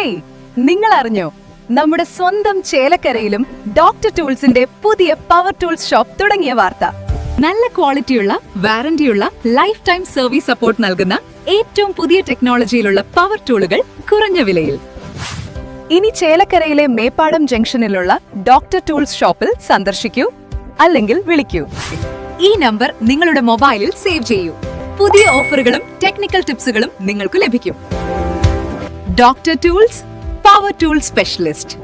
Hey, നിങ്ങൾ അറിഞ്ഞോ നമ്മുടെ സ്വന്തം ചേലക്കരയിലും ഡോക്ടർ ടൂൾസിന്റെ പുതിയ പവർ ടൂൾസ് ഷോപ്പ് തുടങ്ങിയ വാർത്ത. നല്ല ക്വാളിറ്റിയുള്ള വാറന്റിയുള്ള ലൈഫ് ടൈം സർവീസ് സപ്പോർട്ട് നൽകുന്ന ഏറ്റവും പുതിയ ടെക്നോളജിയിലുള്ള പവർ ടൂളുകൾ കുറഞ്ഞ വിലയിൽ. ഇനി ചേലക്കരയിലെ മേപ്പാടം ജംഗ്ഷനിലുള്ള ഡോക്ടർ ടൂൾസ് ഷോപ്പിൽ സന്ദർശിക്കൂ, അല്ലെങ്കിൽ വിളിക്കൂ. ഈ നമ്പർ നിങ്ങളുടെ മൊബൈലിൽ സേവ് ചെയ്യൂ. പുതിയ ഓഫറുകളും ടെക്നിക്കൽ ടിപ്സുകളും നിങ്ങൾക്ക് ലഭിക്കും. Doctor tools, power tool specialist.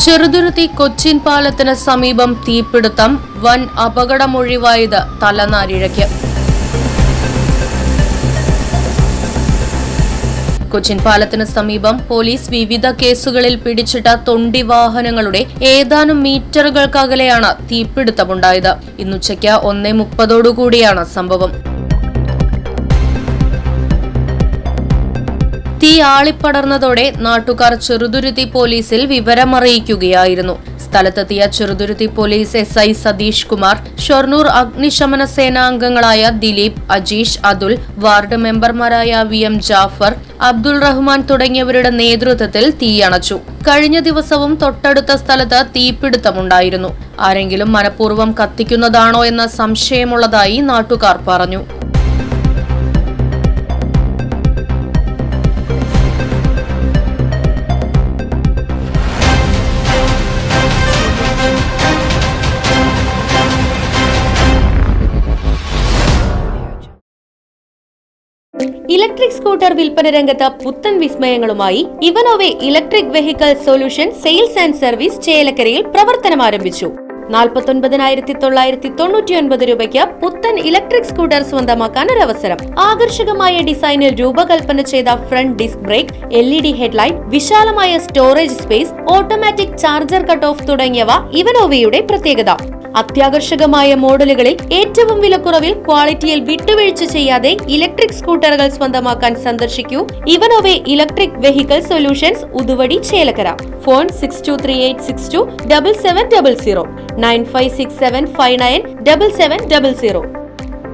Cheruthuruthy Cochin പാലത്തിന് സമീപം തീപിടുത്തം, വൻ അപകടമൊഴിവായത് തലനാരിഴയ്ക്ക്. കൊച്ചിൻ പാലത്തിന് സമീപം പോലീസ് വിവിധ കേസുകളിൽ പിടിച്ചിട്ട തൊണ്ടി വാഹനങ്ങളുടെ ഏതാനും മീറ്ററുകൾക്കകലെയാണ് തീപിടുത്തമുണ്ടായത്. ഇന്നുച്ചയ്ക്ക് 1:30 സംഭവം. തീ ആളിപ്പടർന്നതോടെ നാട്ടുകാർ ചെറുതുരുത്തി പോലീസിൽ വിവരമറിയിക്കുകയായിരുന്നു. സ്ഥലത്തെത്തിയ ചെറുതുരുത്തി പോലീസ് SI സതീഷ് കുമാർ, ഷൊർണൂർ അഗ്നിശമന സേനാംഗങ്ങളായ ദിലീപ്, അജീഷ്, അതുൽ, വാർഡ് മെമ്പർമാരായ VM ജാഫർ, അബ്ദുൾ റഹ്മാൻ തുടങ്ങിയവരുടെ നേതൃത്വത്തിൽ തീയണച്ചു. കഴിഞ്ഞ ദിവസവും തൊട്ടടുത്ത സ്ഥലത്ത് തീപിടുത്തമുണ്ടായിരുന്നു. ആരെങ്കിലും മനഃപൂർവ്വം കത്തിക്കുന്നതാണോ എന്ന സംശയമുള്ളതായി നാട്ടുകാർ പറഞ്ഞു. ഇലക്ട്രിക് സ്കൂട്ടർ വിൽപ്പന രംഗത്ത് പുത്തൻ വിസ്മയങ്ങളുമായി Evanove electric vehicle solution sales and service ചേലക്കരയിൽ പ്രവർത്തനം ആരംഭിച്ചു. 49,999 രൂപയ്ക്ക് പുത്തൻ ഇലക്ട്രിക് സ്കൂട്ടർ സ്വന്തമാക്കാൻ ഒരു അവസരം. ആകർഷകമായ ഡിസൈനിൽ രൂപകൽപ്പന ചെയ്ത front disc brake, LED headlight, വിശാലമായ storage space, automatic charger cut off തുടങ്ങിയവ ഇവനോവയുടെ പ്രത്യേകത. അത്യാകർഷകമായ മോഡലുകളിൽ ഏറ്റവും വിലക്കുറവിൽ ക്വാളിറ്റിയിൽ വിട്ടുവീഴ്ച ചെയ്യാതെ ഇലക്ട്രിക് സ്കൂട്ടറുകൾ സ്വന്തമാക്കാൻ സന്ദർശിക്കൂ Evanove electric vehicle solutions, Uduvadi, Chelakkara. Phone 6238627700, 9567597700.